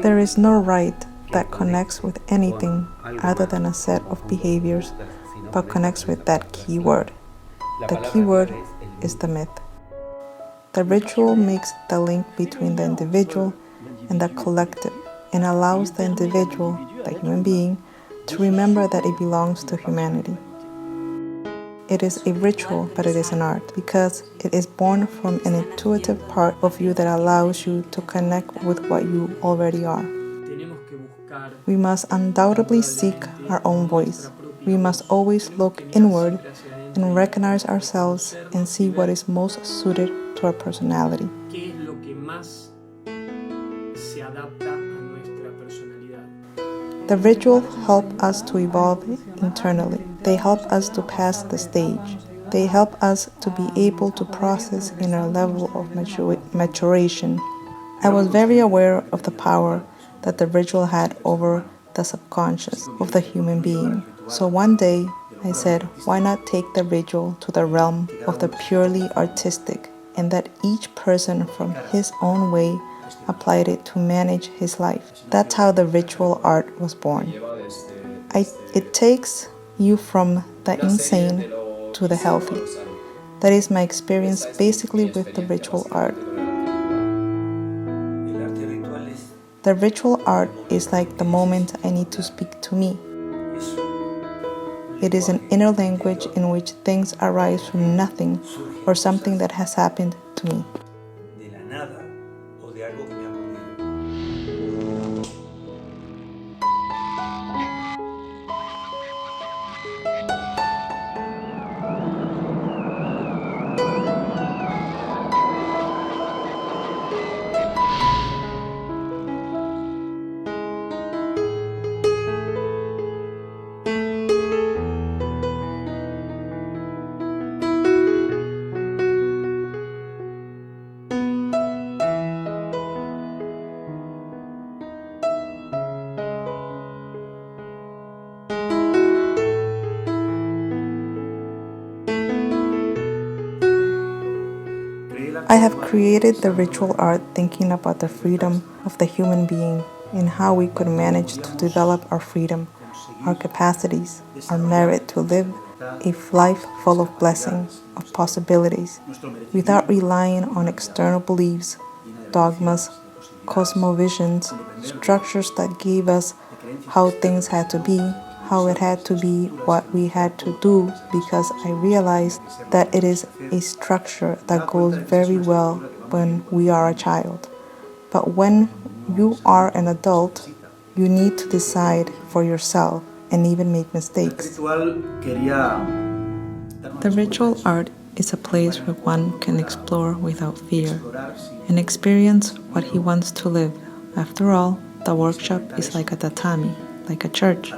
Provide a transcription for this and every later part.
There is no rite that connects with anything other than a set of behaviors, but connects with that key word. The key word is the myth. The ritual makes the link between the individual and the collective and allows the individual, the human being, to remember that it belongs to humanity. It is a ritual, but it is an art because it is born from an intuitive part of you that allows you to connect with what you already are. We must undoubtedly seek our own voice. We must always look inward and recognize ourselves and see what is most suited to our personality. The rituals help us to evolve internally. They help us to pass the stage. They help us to be able to process in our level of maturation. I was very aware of the power that the ritual had over the subconscious of the human being. So one day I said, why not take the ritual to the realm of the purely artistic, and that each person from his own way applied it to manage his life. That's how the ritual art was born. It takes you from the insane to the healthy. That is my experience basically with the ritual art. The ritual art is like the moment I need to speak to me. It is an inner language in which things arise from nothing or something that has happened to me. I have created the ritual art thinking about the freedom of the human being and how we could manage to develop our freedom, our capacities, our merit to live a life full of blessings, of possibilities, without relying on external beliefs, dogmas, cosmovisions, structures that gave us how things had to be, how it had to be, what we had to do, because I realized that it is a structure that goes very well when we are a child. But when you are an adult, you need to decide for yourself and even make mistakes. The ritual art is a place where one can explore without fear and experience what he wants to live. After all, the workshop is like a tatami, like a church.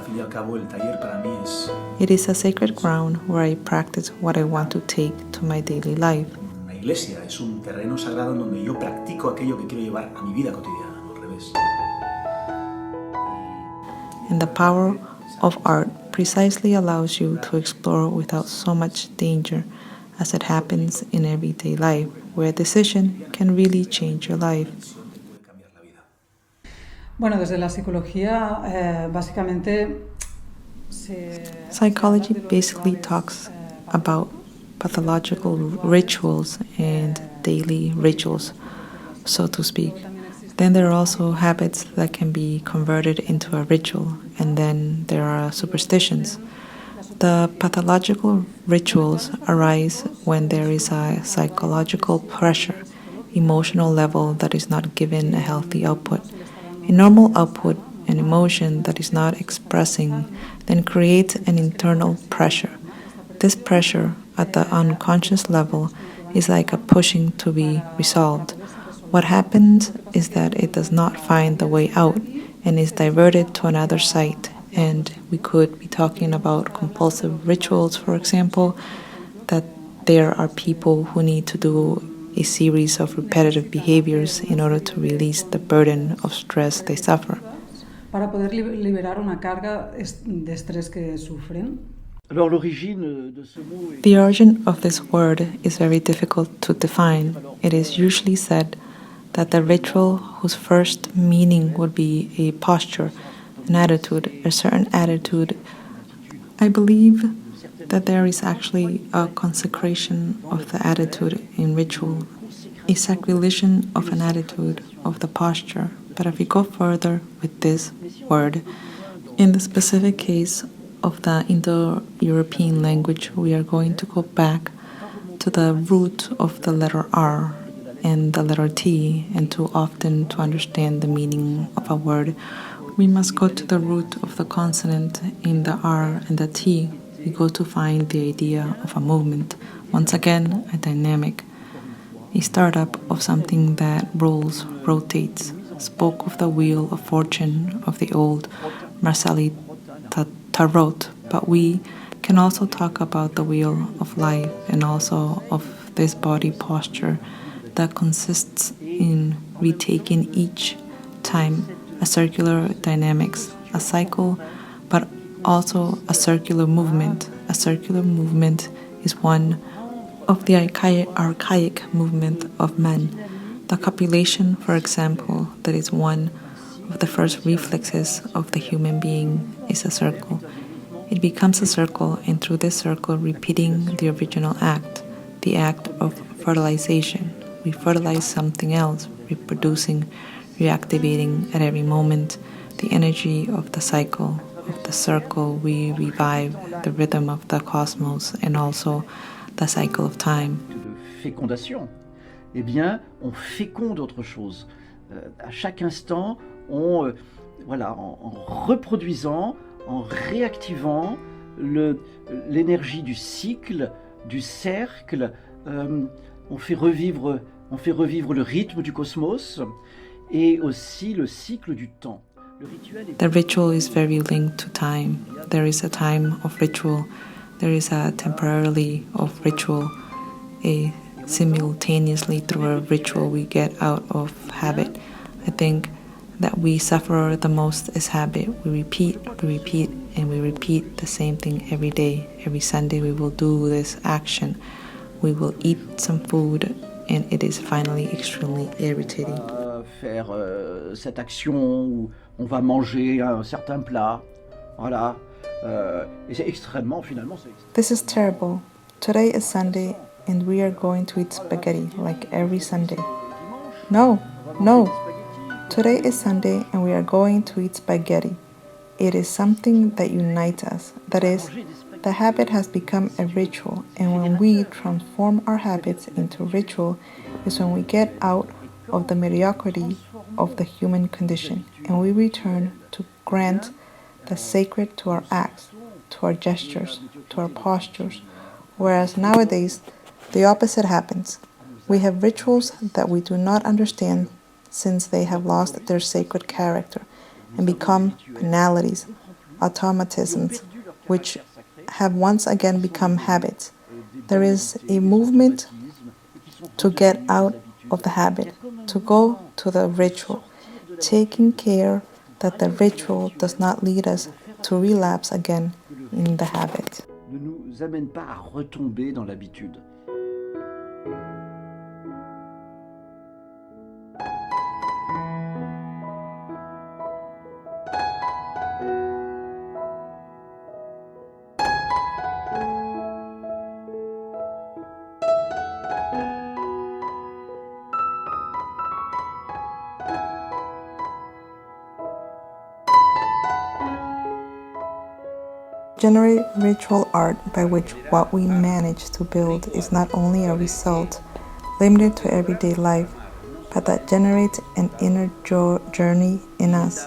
It is a sacred ground where I practice what I want to take to my daily life. And the power of art precisely allows you to explore without so much danger as it happens in everyday life, where a decision can really change your life. Bueno, desde la psicología, básicamente Psychology basically talks about pathological rituals and daily rituals, so to speak. Then there are also habits that can be converted into a ritual, and then there are superstitions. The pathological rituals arise when there is a psychological pressure, emotional level that is not given a healthy output. A normal output, an emotion that is not expressing, then creates an internal pressure. This pressure at the unconscious level is like a pushing to be resolved. What happens is that it does not find the way out and is diverted to another site. And we could be talking about compulsive rituals, for example, that there are people who need to do a series of repetitive behaviors in order to release the burden of stress they suffer. Para poder liberar una carga de estrés que sufren. The origin of this word is very difficult to define. It is usually said that the ritual whose first meaning would be a posture, an attitude, a certain attitude, I believe that there is actually a consecration of the attitude in ritual, a sacralization of an attitude, of the posture. But if we go further with this word, in the specific case of the Indo-European language, we are going to go back to the root of the letter R and the letter T, and too often to understand the meaning of a word, we must go to the root of the consonant in the R and the T. We go to find the idea of a movement, once again a dynamic, a startup of something that rolls, rotates, spoke of the wheel of fortune of the old Marceli Tarot, but we can also talk about the wheel of life and also of this body posture that consists in retaking each time a circular dynamics, a cycle, but also a circular movement. A circular movement is one of the archaic movement of men. The copulation, for example, that is one of the first reflexes of the human being, is a circle. It becomes a circle, and through this circle repeating the original act, the act of fertilization. We fertilize something else, reproducing, reactivating at every moment the energy of the cycle, of the circle. We revive the rhythm of the cosmos and also the cycle of time. De fécondation, eh bien, on féconde autre chose. À chaque instant, en reproduisant, en réactivant l'énergie du cycle, du cercle, on fait revivre le rythme du cosmos et aussi le cycle du temps. The ritual is very linked to time. There is a time of ritual. There is a temporarily of ritual. Simultaneously through a ritual we get out of habit. I think that we suffer the most is habit. We repeat, and we repeat the same thing every day. Every Sunday we will do this action. We will eat some food, and it is finally extremely irritating. Faire cette action où on va manger un certain plat, voilà. Et c'est extrêmement, finalement, This is terrible. Today is Sunday, and we are going to eat spaghetti like every Sunday. No. Today is Sunday, and we are going to eat spaghetti. It is something that unites us. That is, the habit has become a ritual, and when we transform our habits into ritual is when we get out of the mediocrity of the human condition, and we return to grant the sacred to our acts, to our gestures, to our postures, whereas nowadays the opposite happens. We have rituals that we do not understand since they have lost their sacred character and become banalities, automatisms, which have once again become habits. There is a movement to get out of the habit, to go to the ritual, taking care that the ritual does not lead us to relapse again in the habit. Ne nous amène pas à retomber dans l'habitude. Generate ritual art by which what we manage to build is not only a result limited to everyday life, but that generates an inner journey in us.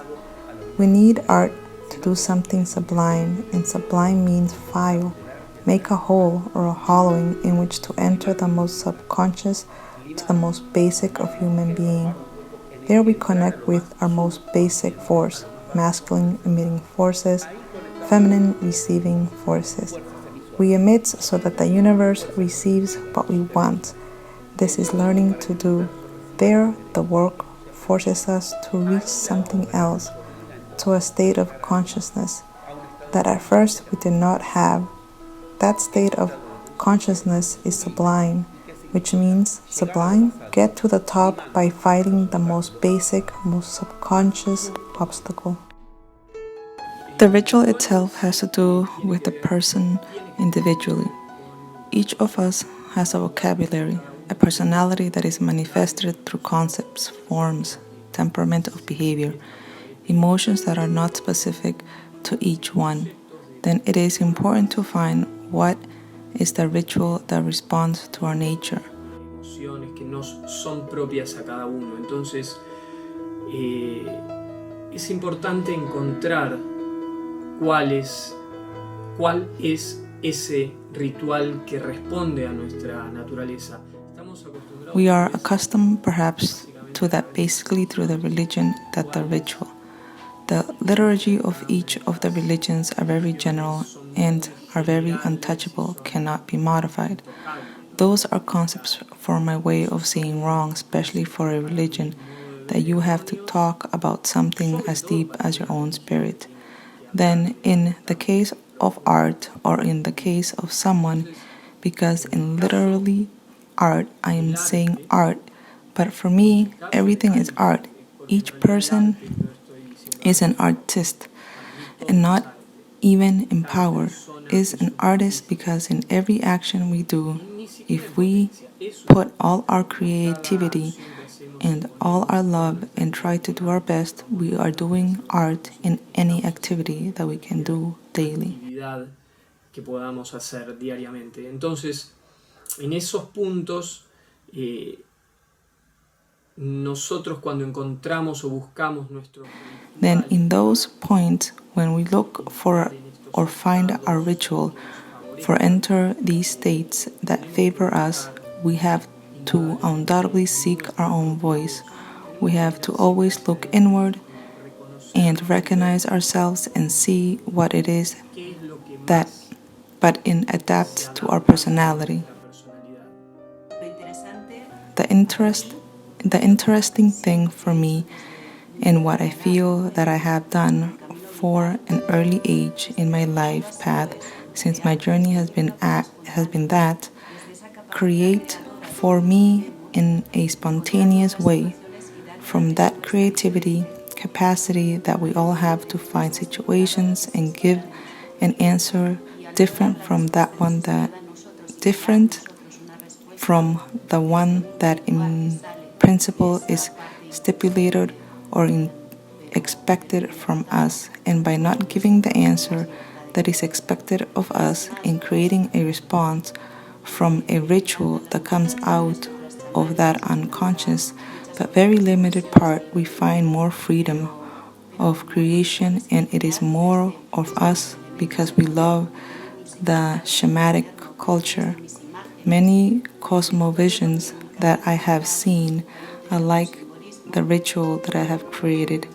We need art to do something sublime, and sublime means file, make a hole or a hollowing in which to enter the most subconscious to the most basic of human being. There we connect with our most basic force, masculine emitting forces, feminine receiving forces. We emit so that the universe receives what we want. This is learning to do. There, the work forces us to reach something else, to a state of consciousness that at first we did not have. That state of consciousness is sublime. which means sublime, get to the top by fighting the most basic, most subconscious obstacle. The ritual itself has to do with the person individually. Each of us has a vocabulary, a personality that is manifested through concepts, forms, temperament of behavior, emotions that are not specific to each one. Then it is important to find what is the ritual that responds to our nature. Emociones que no son propias a cada uno. Entonces, es importante encontrar cuál es ese ritual que responde a nuestra naturaleza. We are accustomed, perhaps, to that basically through the religion, that the ritual. The liturgy of each of the religions are very general and are very untouchable, cannot be modified. Those are concepts for my way of seeing wrong, especially for a religion, that you have to talk about something as deep as your own spirit. Then, in the case of art, or in the case of someone, because in literally art, I am saying art, but for me, everything is art. Each person is an artist, and not even in power, is an artist, because in every action we do, if we put all our creativity and all our love and try to do our best, we are doing art in any activity that we can do daily. Que podamos hacer diariamente. Entonces, en esos puntos, nosotros cuando encontramos o buscamos nuestro... Then in those points, when we look for or find our ritual, for enter these states that favor us, we have to undoubtedly seek our own voice. We have to always look inward and recognize ourselves and see what it is that, but in adapt to our personality. The interesting thing for me and what I feel that I have done for an early age in my life path, since my journey has been that create for me in a spontaneous way, from that creativity capacity that we all have to find situations and give an answer different from the one that in principle is stipulated or expected from us, and by not giving the answer that is expected of us in creating a response from a ritual that comes out of that unconscious but very limited part, we find more freedom of creation, and it is more of us because we love the Shamatic culture. Many cosmovisions that I have seen are like the ritual that I have created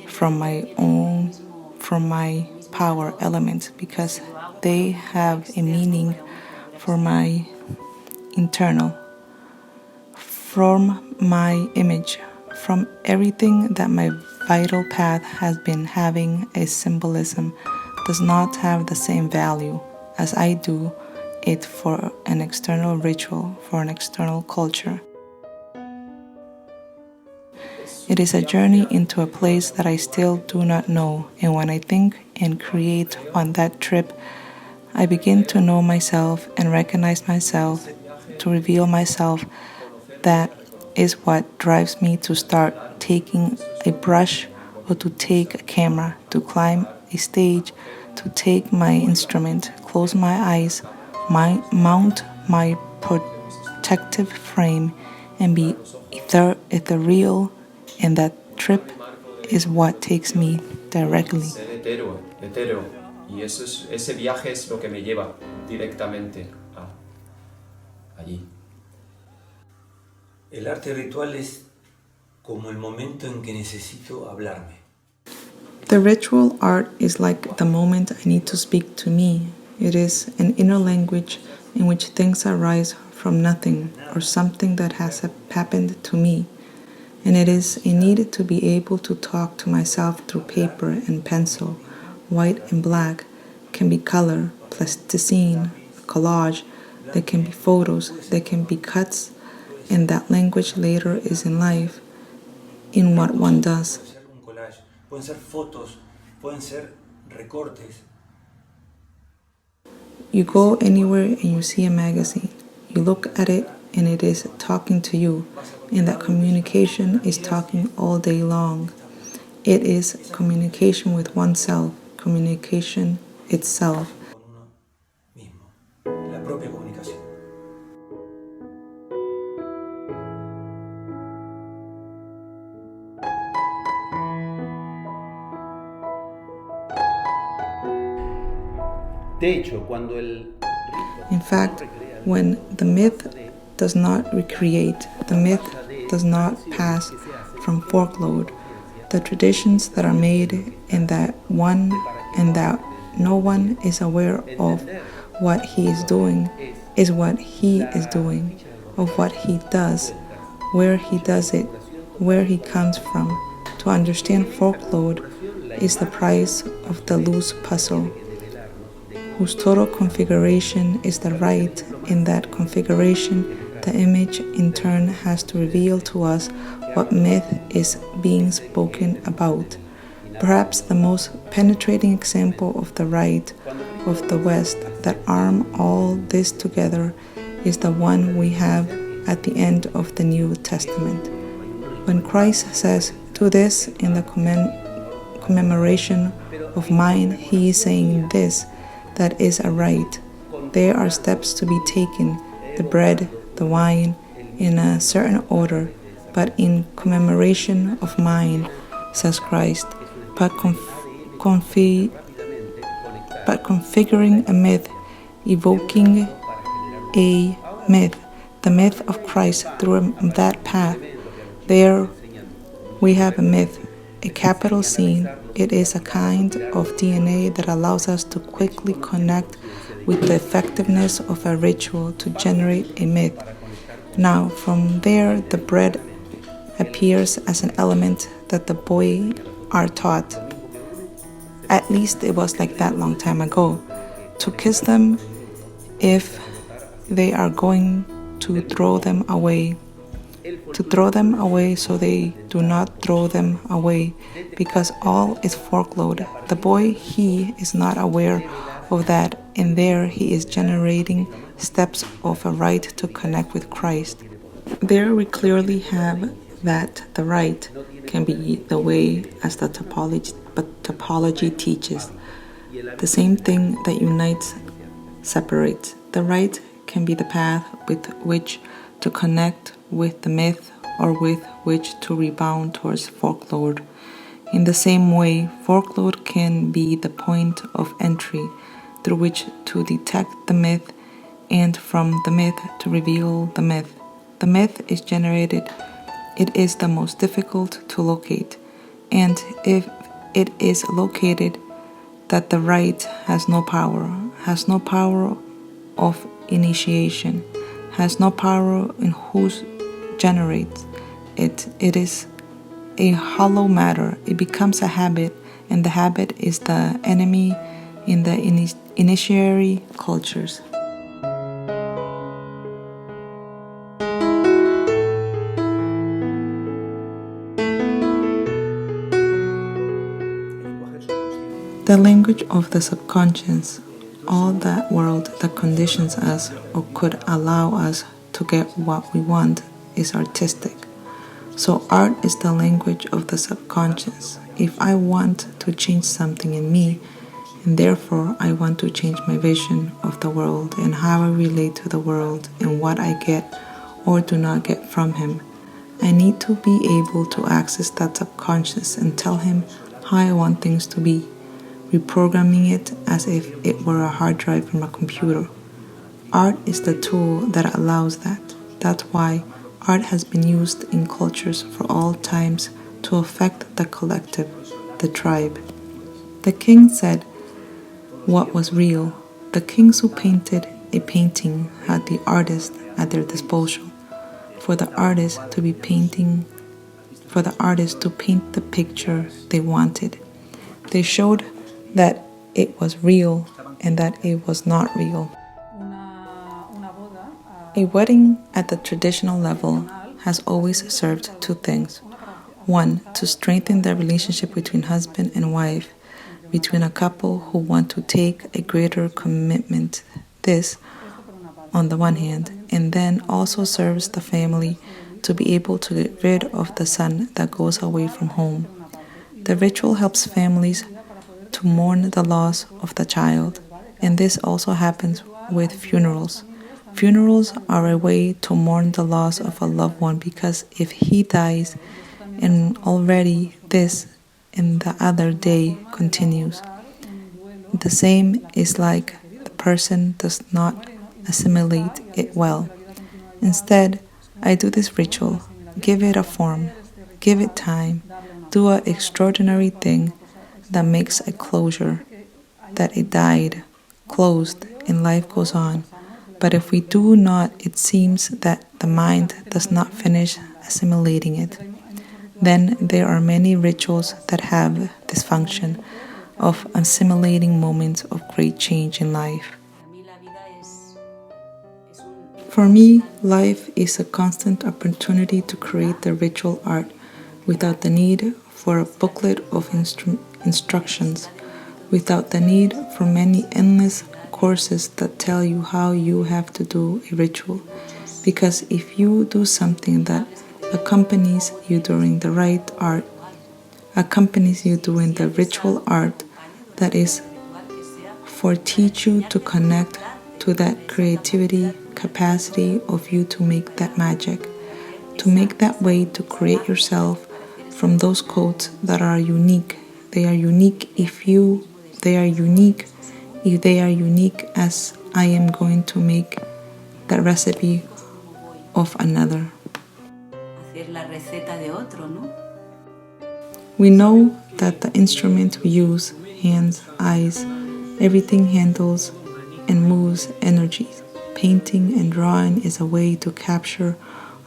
from my power element, because they have a meaning for my internal, from my image, from everything that my vital path has been having a symbolism does not have the same value as I do it for an external ritual, for an external culture. It is a journey into a place that I still do not know, and when I think and create on that trip, I begin to know myself and recognize myself, to reveal myself. That is what drives me to start taking a brush or to take a camera, to climb a stage, to take my instrument, close my eyes, mount my protective frame, and be ethereal, and that trip is what takes me directly. Ser etéreo. Y ese viaje es lo que me lleva directamente allí. El arte ritual es como el momento en que necesito hablarme. The ritual art is like the moment I need to speak to me. It is an inner language in which things arise from nothing or something that has happened to me. And it is a need to be able to talk to myself through paper and pencil. White and black can be color, plasticine, collage, there can be photos, there can be cuts, and that language later is in life, in what one does. Puede ser un collage, pueden ser fotos, pueden ser recortes. You go anywhere and you see a magazine. You look at it and it is talking to you, and that communication is talking all day long. It is communication with oneself, communication itself. Con uno mismo, la propia comunicación. De hecho, cuando el In fact, when the myth does not recreate, the myth does not pass from folklore, the traditions that are made and that no one is aware of what he is doing is what he is doing, of what he does, where he does it, where he comes from. To understand folklore is the price of the loose puzzle, whose total configuration is the right. In that configuration, the image in turn has to reveal to us what myth is being spoken about. Perhaps the most penetrating example of the right of the West that arm all this together is the one we have at the end of the New Testament. When Christ says, "Do this in the commemoration of mine," he is saying this, that is a right. There are steps to be taken, the bread, the wine, in a certain order, but in commemoration of mine, says Christ. But configuring a myth, evoking a myth, the myth of Christ through that path, there we have a myth, a capital scene. It is a kind of DNA that allows us to quickly connect with the effectiveness of a ritual to generate a myth. Now, from there, the bread appears as an element that the boy are taught. At least it was like that long time ago. To kiss them if they are going to throw them away. To throw them away so they do not throw them away, because all is folklore. The boy, he is not aware of that, and there he is generating steps of a right to connect with Christ. There we clearly have that the right can be the way as the topology teaches. The same thing that unites separates. The right can be the path with which to connect with the myth or with which to rebound towards folklore. In the same way, folklore can be the point of entry through which to detect the myth and from the myth to reveal the myth. The myth is generated. It is the most difficult to locate, and if it is located, that the right has no power of initiation, has no power in whose generates it. It is a hollow matter. It becomes a habit, and the habit is the enemy in the initiatory cultures. The language of the subconscious, all that world that conditions us or could allow us to get what we want, is artistic. So art is the language of the subconscious. If I want to change something in me, and therefore I want to change my vision of the world and how I relate to the world and what I get or do not get from him, I need to be able to access that subconscious and tell him how I want things to be, reprogramming it as if it were a hard drive from a computer. Art is the tool that allows that. That's why art has been used in cultures for all times to affect the collective, the tribe. The king said what was real. The kings who painted a painting had the artist at their disposal. For the artist to paint the picture they wanted. They showed that it was real and that it was not real. Una A wedding at the traditional level has always served two things. One, to strengthen the relationship between husband and wife, between a couple who want to take a greater commitment. This, on the one hand, and then also serves the family to be able to get rid of the son that goes away from home. The ritual helps families to mourn the loss of the child, and this also happens with funerals. Funerals are a way to mourn the loss of a loved one, because if he dies, and already this and the other day continues. The same is like the person does not assimilate it well. Instead, I do this ritual, give it a form, give it time, do an extraordinary thing that makes a closure, that it died, closed, and life goes on. But if we do not, it seems that the mind does not finish assimilating it. Then there are many rituals that have this function of assimilating moments of great change in life. For me, life is a constant opportunity to create the ritual art without the need for a booklet of instructions, without the need for many endless courses that tell you how you have to do a ritual. Because if you do something that accompanies you during the right art, accompanies you doing the ritual art, that is, for teach you to connect to that creativity capacity of you to make that magic, to make that way to create yourself from those codes that are unique. They are unique if they are unique as I am going to make the recipe of another. We know that the instrument we use, hands, eyes, everything handles and moves energies. Painting and drawing is a way to capture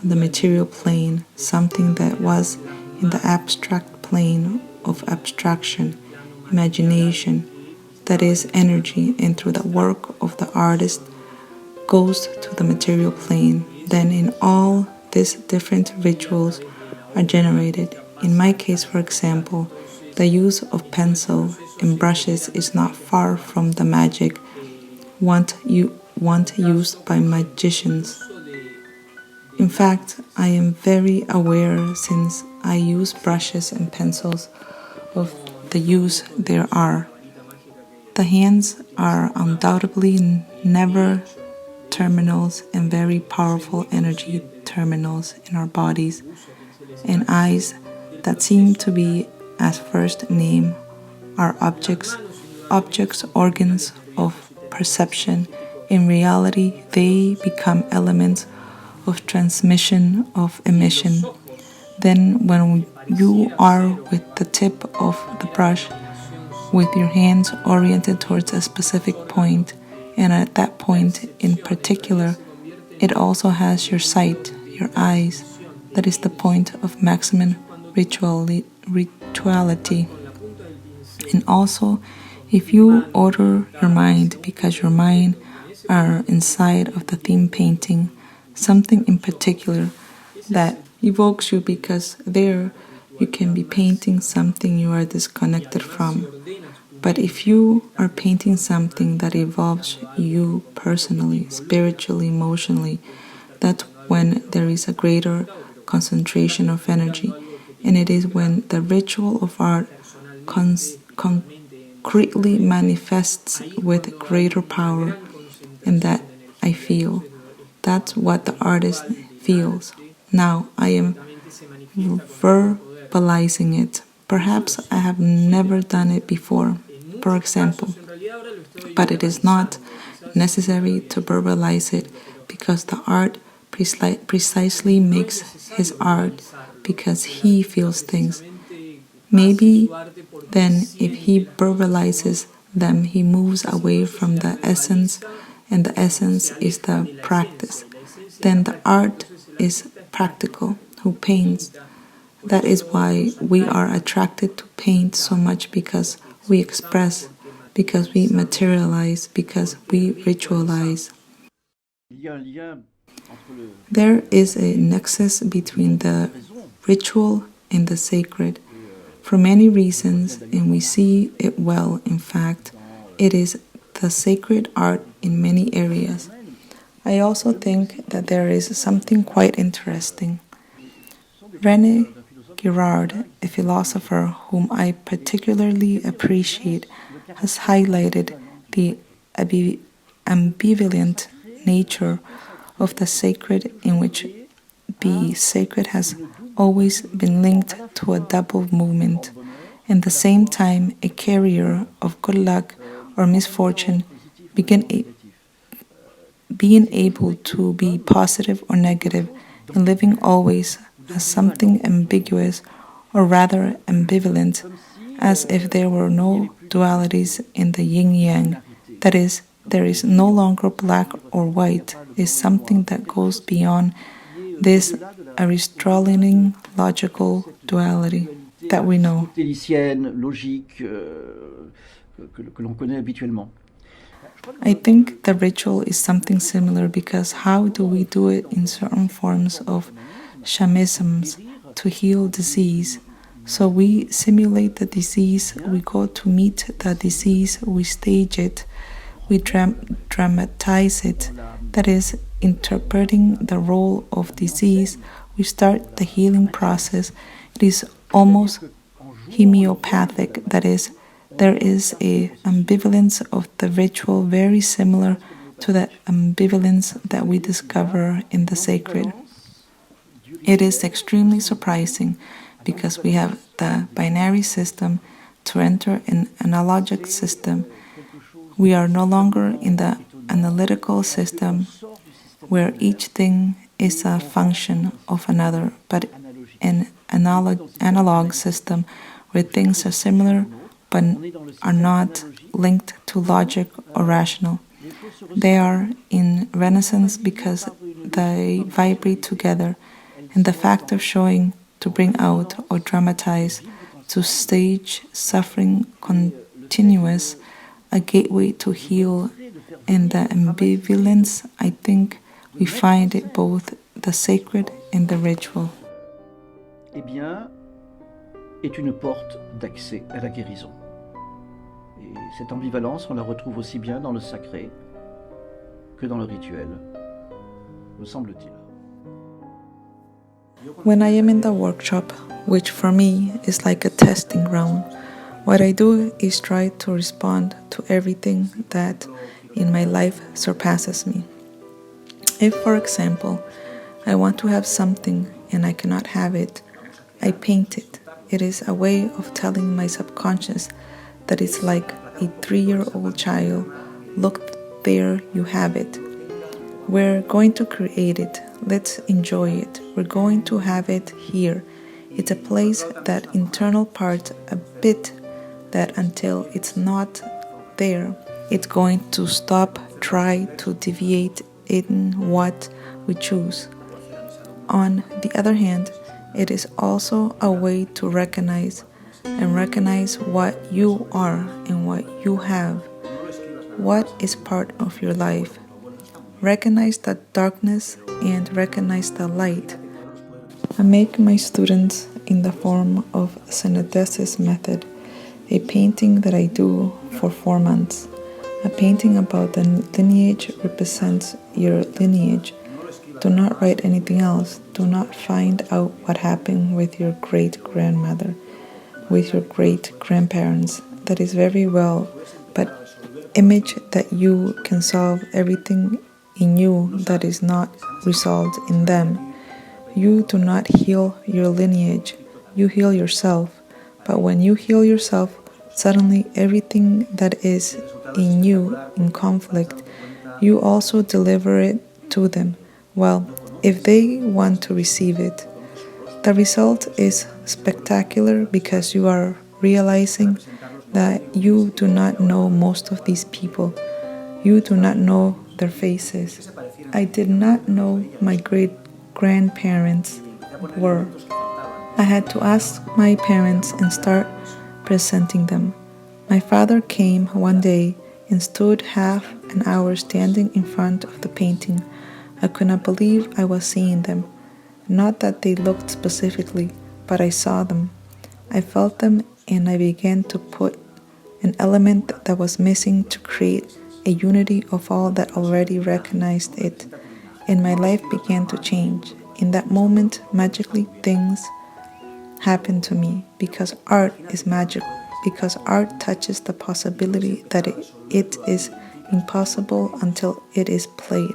on the material plane something that was in the abstract plane of abstraction, imagination, that is energy, and through the work of the artist goes to the material plane. Then in all these different rituals are generated. In my case, for example, the use of pencil and brushes is not far from the magic once used by magicians. In fact, I am very aware, since I use brushes and pencils, of the use there are. The hands are undoubtedly never terminals and very powerful energy terminals in our bodies, and eyes that seem to be, as first name, are objects, organs of perception. In reality, they become elements of transmission, of emission. Then when you are with the tip of the brush, with your hands oriented towards a specific point, and at that point in particular, it also has your sight, your eyes, that is the point of maximum rituality. And also, if you order your mind, because your mind are inside of the theme painting, something in particular that evokes you, because there you can be painting something you are disconnected from. But if you are painting something that involves you personally, spiritually, emotionally, that's when there is a greater concentration of energy. And it is when the ritual of art concretely manifests with greater power, and that I feel. That's what the artist feels. Now I am verbalizing it. Perhaps I have never done it before, for example, but it is not necessary to verbalize it, because the art precisely makes his art, because he feels things. Maybe then if he verbalizes them, he moves away from the essence, and the essence is the practice. Then the art is practical, who paints. That is why we are attracted to paint so much, because we express, because we materialize, because we ritualize. There is a nexus between the ritual and the sacred for many reasons, and we see it well. In fact, it is the sacred art in many areas. I also think that there is something quite interesting. René Girard, a philosopher whom I particularly appreciate, has highlighted the ambivalent nature of the sacred, in which the sacred has always been linked to a double movement, and at the same time a carrier of good luck or misfortune, being able to be positive or negative, and living always as something ambiguous, or rather ambivalent, as if there were no dualities in the yin-yang. That is, there is no longer black or white, is something that goes beyond this Aristotelian logical duality that we know. Logique que l'on connaît habituellement. I think the ritual is something similar, because how do we do it in certain forms of shamanisms to heal disease? So we simulate the disease, we go to meet the disease, we stage it, we dramatize it, that is, interpreting the role of disease, we start the healing process. It is almost homeopathic, that is, there is a ambivalence of the ritual very similar to the ambivalence that we discover in the sacred. It is extremely surprising, because we have the binary system to enter an analogic system. We are no longer in the analytical system where each thing is a function of another, but an analog system where things are similar but are not linked to logic or rational. They are in Renaissance because they vibrate together, and the fact of showing to bring out or dramatize, to stage suffering continuous, a gateway to heal. In the ambivalence, I think we find it both the sacred and the ritual. Eh bien, est une porte d'accès à la guérison. Et cette ambivalence, on la retrouve aussi bien dans le sacré que dans le rituel, me semble-t-il. When I am in the workshop, which for me is like a testing ground, what I do is try to respond to everything that in my life surpasses me. If, for example, I want to have something and I cannot have it, I paint it. It is a way of telling my subconscious that it's like a 3-year-old child, look, there you have it. We're going to create it. Let's enjoy it. We're going to have it here. It's a place, that internal part, a bit that until it's not there, it's going to stop, try to deviate in what we choose. On the other hand, it is also a way to recognize what you are and what you have, what is part of your life. Recognize the darkness and recognize the light. I make my students, in the form of Synthesis method, a painting that I do for 4 months. A painting about the lineage represents your lineage. Do not write anything else. Do not find out what happened with your great-grandmother, with your great-grandparents. That is very well, but image that you can solve everything in you that is not resolved in them. You do not heal your lineage, you heal yourself. But when you heal yourself, suddenly everything that is in you in conflict, you also deliver it to them. Well, if they want to receive it, the result is spectacular, because you are realizing that you do not know most of these people. You do not know their faces. I did not know my great-grandparents were. I had to ask my parents and start presenting them. My father came one day and stood half an hour standing in front of the painting. I could not believe I was seeing them. Not that they looked specifically, but I saw them. I felt them, and I began to put an element that was missing to create a unity of all that already recognized it. And my life began to change. In that moment, magically, things happened to me because art is magical, because art touches the possibility that it is impossible until it is played.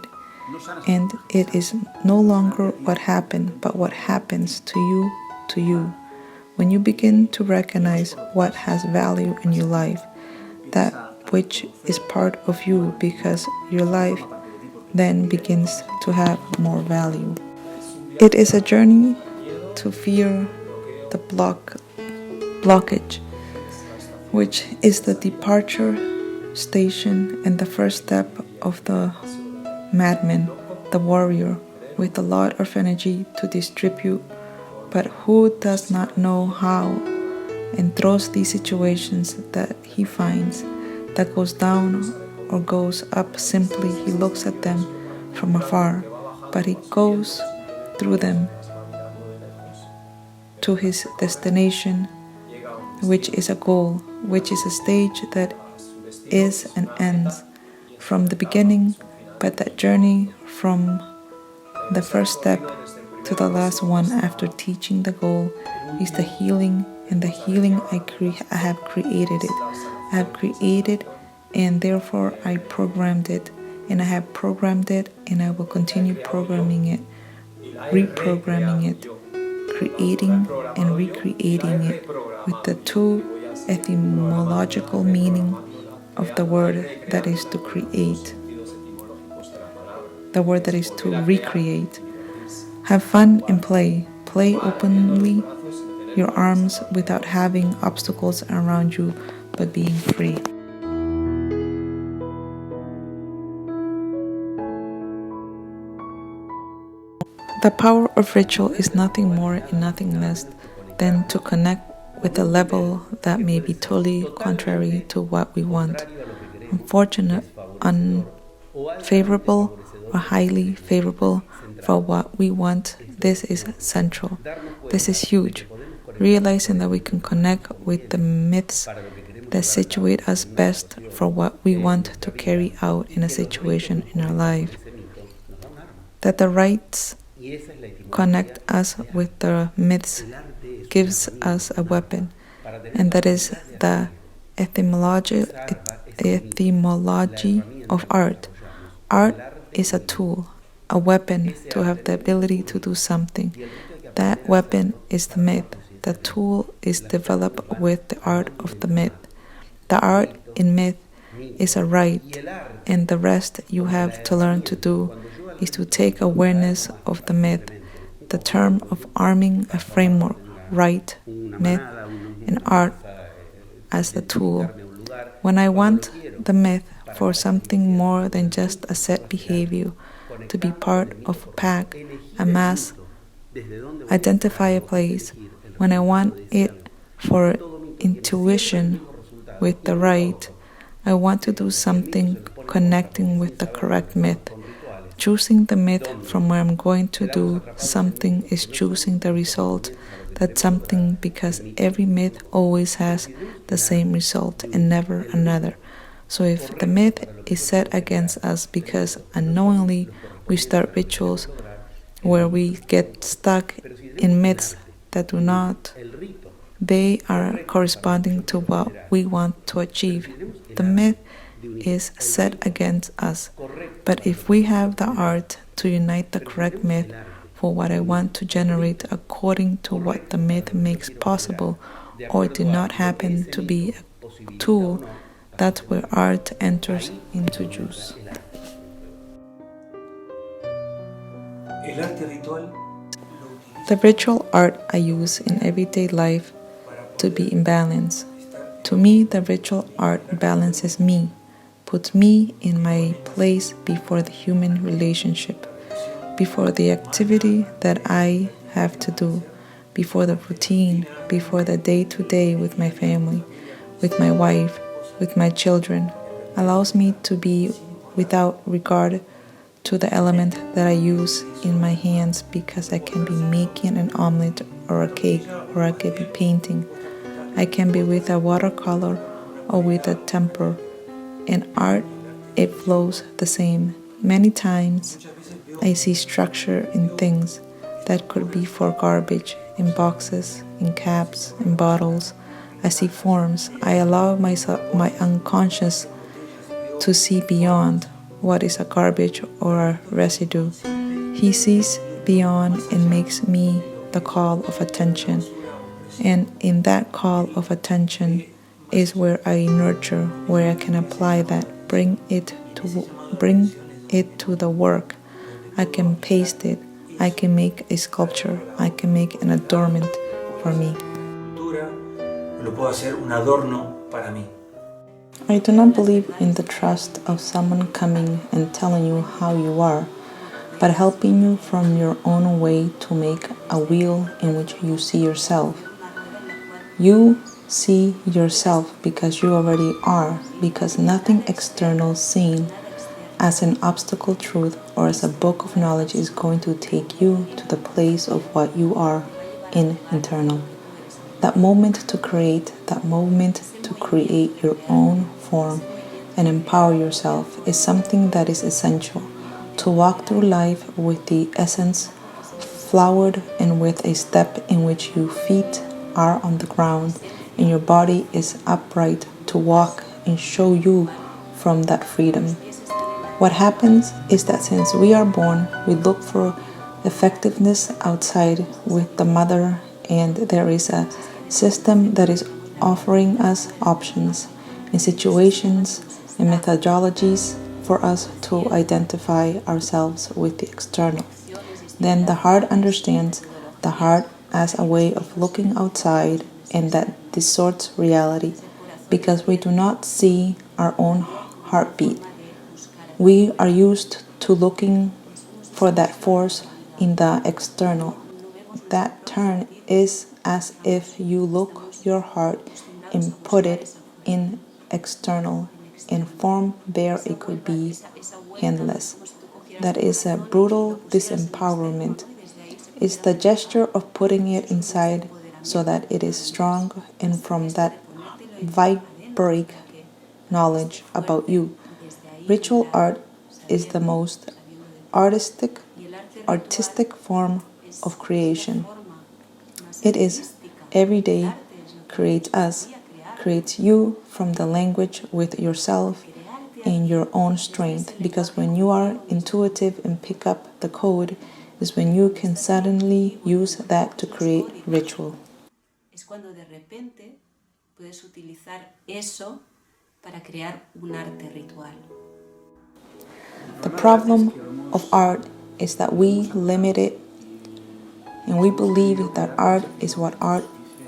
And it is no longer what happened, but what happens to you. When you begin to recognize what has value in your life, that which is part of you, because your life then begins to have more value. It is a journey to fear the blockage, which is the departure station and the first step of the madman, the warrior, with a lot of energy to distribute, but who does not know how, and throws these situations that he finds, that goes down or goes up. Simply he looks at them from afar, but he goes through them to his destination, which is a goal, which is a stage that is and ends from the beginning, but that journey from the first step to the last one after teaching the goal is the healing, and the healing I have created it. I have created, and therefore I programmed it, and I have programmed it, and I will continue programming it, reprogramming it, creating and recreating it with the two etymological meaning of the word that is to create, the word that is to recreate. Have fun and play. Play openly your arms without having obstacles around you, but being free. The power of ritual is nothing more and nothing less than to connect with a level that may be totally contrary to what we want. Unfortunate, unfavorable, or highly favorable for what we want. This is central. This is huge. Realizing that we can connect with the myths that situate us best for what we want to carry out in a situation in our life. That the rites connect us with the myths gives us a weapon, and that is the etymology of art. Art is a tool, a weapon to have the ability to do something. That weapon is the myth. The tool is developed with the art of the myth. The art in myth is a rite, and the rest you have to learn to do is to take awareness of the myth, the term of arming a framework, rite, myth, and art as the tool. When I want the myth for something more than just a set behavior, to be part of a pack, a mass, identify a place. When I want it for intuition with the right, I want to do something connecting with the correct myth. Choosing the myth from where I'm going to do something is choosing the result, that something, because every myth always has the same result and never another. So if the myth is set against us because unknowingly we start rituals where we get stuck in myths that do not, they are corresponding to what we want to achieve. The myth is set against us. But if we have the art to unite the correct myth for what I want to generate according to what the myth makes possible, or did not happen to be a tool, that's where art enters into juice. The ritual art I use in everyday life to be in balance. To me, the ritual art balances me, puts me in my place before the human relationship, before the activity that I have to do, before the routine, before the day-to-day with my family, with my wife, with my children, allows me to be without regard to the element that I use in my hands, because I can be making an omelet or a cake, or I can be painting. I can be with a watercolor or with a tempera. In art, it flows the same. Many times I see structure in things that could be for garbage, in boxes, in caps, in bottles. I see forms. I allow myself, my unconscious, to see beyond what is a garbage or a residue. He sees beyond and makes me the call of attention. And in that call of attention is where I nurture, where I can apply that, bring it to the work. I can paste it. I can make a sculpture. I can make an adornment for me. Lo puedo hacer un adorno para mí. I do not believe in the trust of someone coming and telling you how you are, but helping you from your own way to make a wheel in which you see yourself. You see yourself because you already are, because nothing external seen as an obstacle truth or as a book of knowledge is going to take you to the place of what you are in internal. That moment to create, your own form and empower yourself is something that is essential. To walk through life with the essence flowered and with a step in which your feet are on the ground and your body is upright to walk and show you from that freedom. What happens is that since we are born, we look for effectiveness outside with the mother, and there is a system that is offering us options and situations and methodologies for us to identify ourselves with the external. Then the heart understands the heart as a way of looking outside, and that distorts reality because we do not see our own heartbeat. We are used to looking for that force in the external. That turn is as if you look your heart and put it in external, and from there it could be handless. That is a brutal disempowerment. It's the gesture of putting it inside so that it is strong, and from that vibrate knowledge about you. Ritual art is the most artistic form of creation. It is every day, creates us, creates you from the language with yourself and your own strength, because when you are intuitive and pick up the code is when you can suddenly use that to create ritual. Es cuando de repente puedes utilizar eso para crear un arte ritual. The problem of art is that we limit it, and we believe that art is what art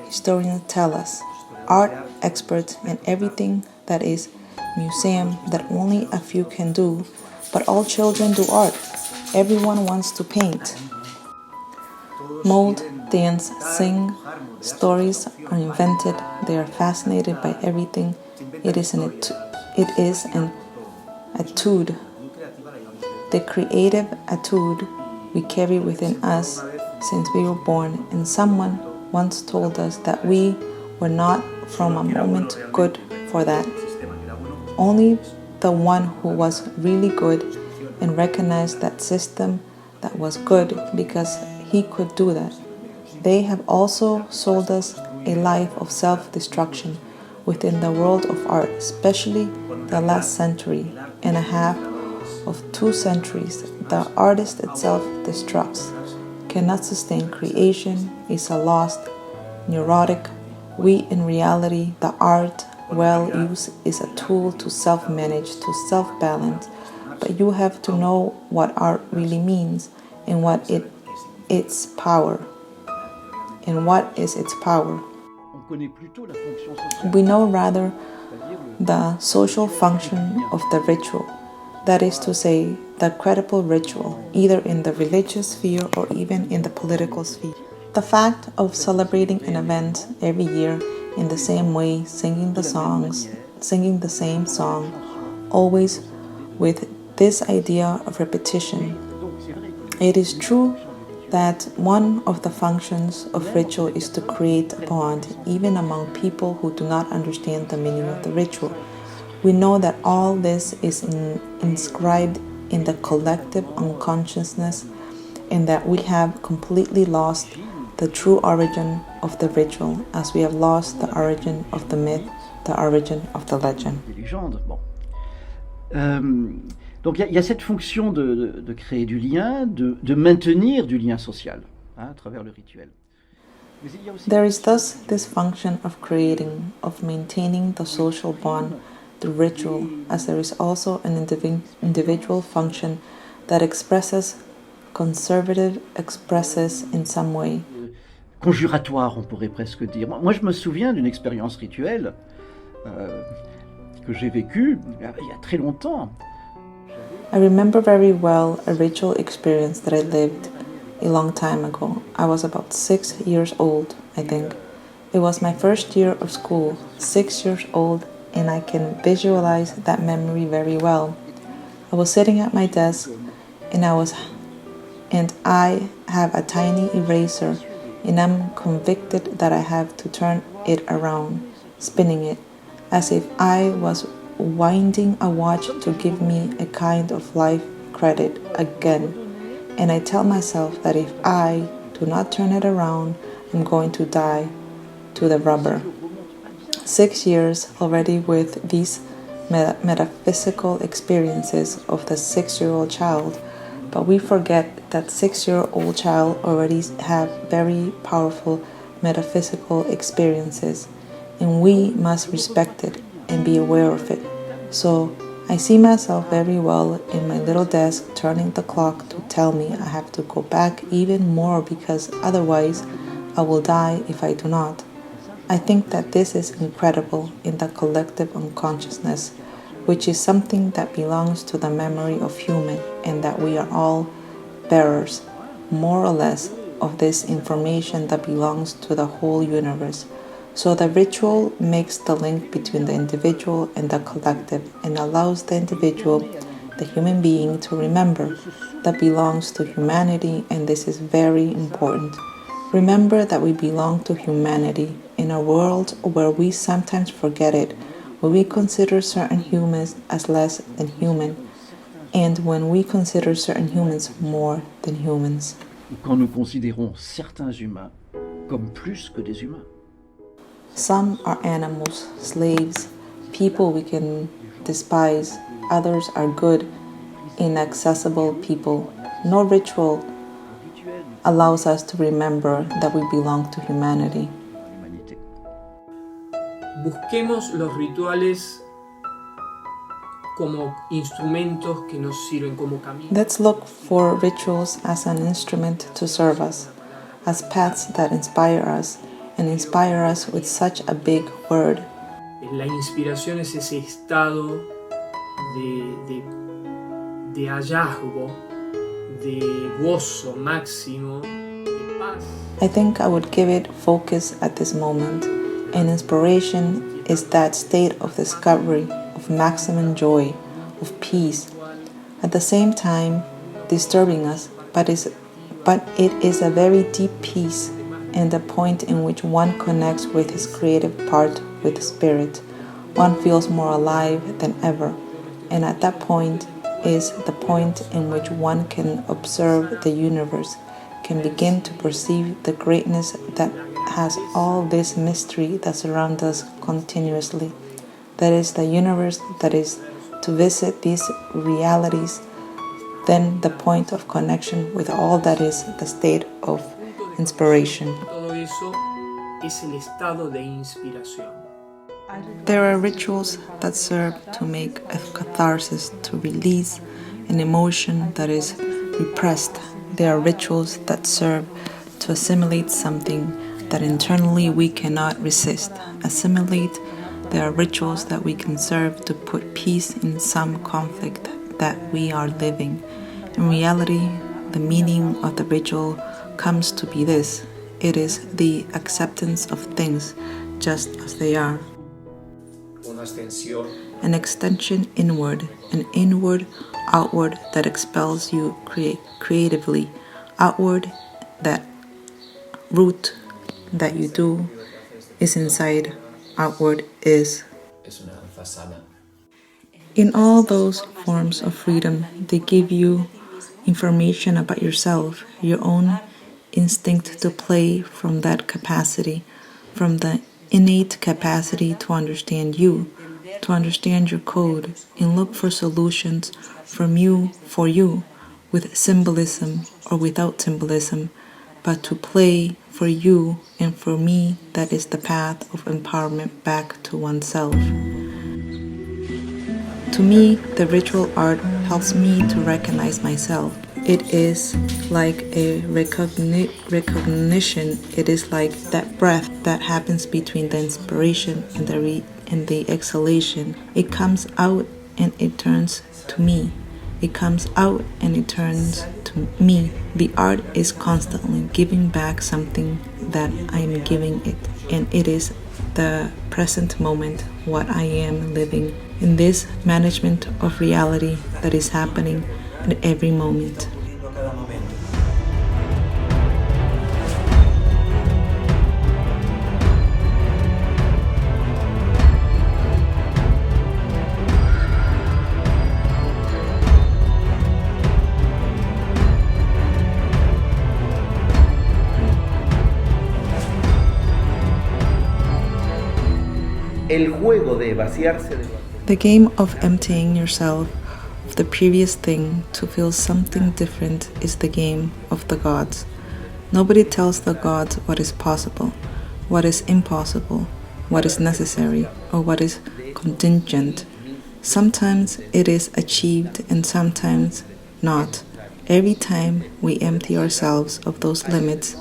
historians tell us. Art experts and everything that is museum that only a few can do, but all children do art. Everyone wants to paint. Mold, dance, sing, stories are invented. They are fascinated by everything. It is an etude. The creative etude we carry within us since we were born, and someone once told us that we were not from a moment good for that. Only the one who was really good and recognized that system that was good because he could do that. They have also sold us a life of self-destruction within the world of art, especially the last century and a half of 2 centuries. The artist itself destructs, cannot sustain creation, is a lost, neurotic. We in reality, the art well used is a tool to self-manage, to self-balance, but you have to know what art really means and what its power. And what is its power? We know rather the social function of the ritual, that is to say, the credible ritual, either in the religious sphere or even in the political sphere. The fact of celebrating an event every year in the same way, singing the same song, always with this idea of repetition. It is true that one of the functions of ritual is to create a bond, even among people who do not understand the meaning of the ritual. We know that all this is inscribed in the collective unconsciousness, and that we have completely lost the true origin of the ritual, as we have lost the origin of the myth, the origin of the legend. Des légendes, bon. Donc il y a cette fonction de créer du lien, de maintenir du lien social à travers le rituel. Mais il y a aussi There is thus this function of creating, of maintaining the social bond through ritual, as there is also an individual function that expresses in some way. Conjuratoire, on pourrait presque dire. Moi, je me souviens d'une expérience rituelle que j'ai vécue il y a très longtemps. I remember very well a ritual experience that I lived a long time ago. I was about 6 years old, I think. It was my first year of school, 6 years old, and I can visualize that memory very well. I was sitting at my desk, and I have a tiny eraser, and I'm convicted that I have to turn it around, spinning it, as if I was winding a watch to give me a kind of life credit again. And I tell myself that if I do not turn it around, I'm going to die to the rubber. 6 years already with these metaphysical experiences of the 6-year-old child, but we forget that 6-year-old child already have very powerful metaphysical experiences, and we must respect it and be aware of it. So I see myself very well in my little desk turning the clock to tell me I have to go back even more, because otherwise I will die if I do not. I think that this is incredible in the collective unconsciousness, which is something that belongs to the memory of human, and that we are all bearers, more or less, of this information that belongs to the whole universe. So the ritual makes the link between the individual and the collective, and allows the individual, the human being, to remember that belongs to humanity, and this is very important. Remember that we belong to humanity in a world where we sometimes forget it, where we consider certain humans as less than human, and when we consider certain humans more than humans. Quand nous considérons certains humains comme plus que des humains. Some are animals, slaves, people we can despise. Others are good, inaccessible people. No ritual allows us to remember that we belong to humanity. Busquemos los rituales como instrumentos que nos sirven como camino. Let's look for rituals as an instrument to serve us, as paths that inspire us, and inspire us with such a big word. La inspiración es ese estado de hallazgo, de gozo máximo, de paz. I think I would give it focus at this moment, and inspiration is that state of discovery, of maximum joy, of peace, at the same time disturbing us, but it is a very deep peace, and the point in which one connects with his creative part, with the spirit. One feels more alive than ever, and at that point is the point in which one can observe the universe, can begin to perceive the greatness that has all this mystery that surrounds us continuously. That is the universe, that is to visit these realities, then the point of connection with all that is the state of inspiration. Todo eso es el estado de inspiración. There are rituals that serve to make a catharsis, to release an emotion that is repressed. There are rituals that serve to assimilate something that internally we cannot resist. Assimilate. There are rituals that we can serve to put peace in some conflict that we are living. In reality, the meaning of the ritual comes to be this. It is the acceptance of things just as they are. Una ascensión an extension inward, an inward, outward that expels you creatively, outward that root that you do is inside, outward is. Es una danza sana. In all those forms of freedom, they give you information about yourself, your own instinct to play from that capacity, from the innate capacity to understand you, to understand your code, and look for solutions from you for you, with symbolism or without symbolism, but to play for you and for me. That is the path of empowerment back to oneself. To me, the ritual art helps me to recognize myself. It is like a recognition. It is like that breath that happens between the inspiration and the exhalation. It comes out and it turns to me. It comes out and it turns to me. The art is constantly giving back something that I am giving it, and it is the present moment, what I am living in this management of reality that is happening at every moment. El juego de vaciarse de... The game of emptying yourself of the previous thing to feel something different is the game of the gods. Nobody tells the gods what is possible, what is impossible, what is necessary, or what is contingent. Sometimes it is achieved and sometimes not. Every time we empty ourselves of those limits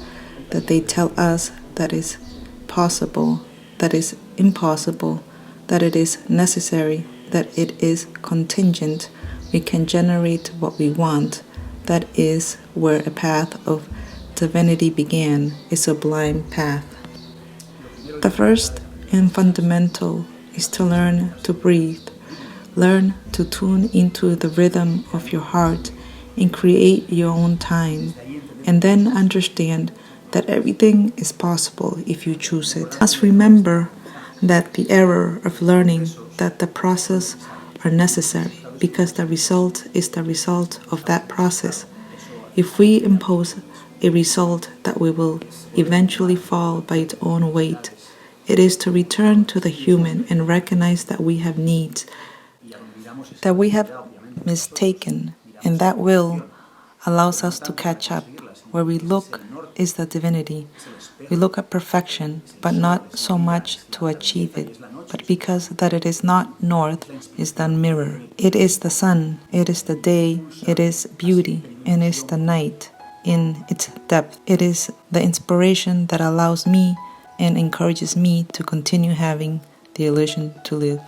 that they tell us that is possible, that is impossible, that it is necessary, that it is contingent, we can generate what we want. That is where a path of divinity began, a sublime path. The first and fundamental is to learn to breathe, learn to tune into the rhythm of your heart and create your own time, and then understand that everything is possible if you choose it. Must remember that the error of learning that the process are necessary because the result is the result of that process. If we impose a result that we will eventually fall by its own weight, it is to return to the human and recognize that we have needs, that we have mistaken, and that will allows us to catch up. Where we look is the divinity. We look at perfection, but not so much to achieve it, but because that it is not north, is the mirror. It is the sun, it is the day, it is beauty, and it is the night in its depth. It is the inspiration that allows me and encourages me to continue having the illusion to live.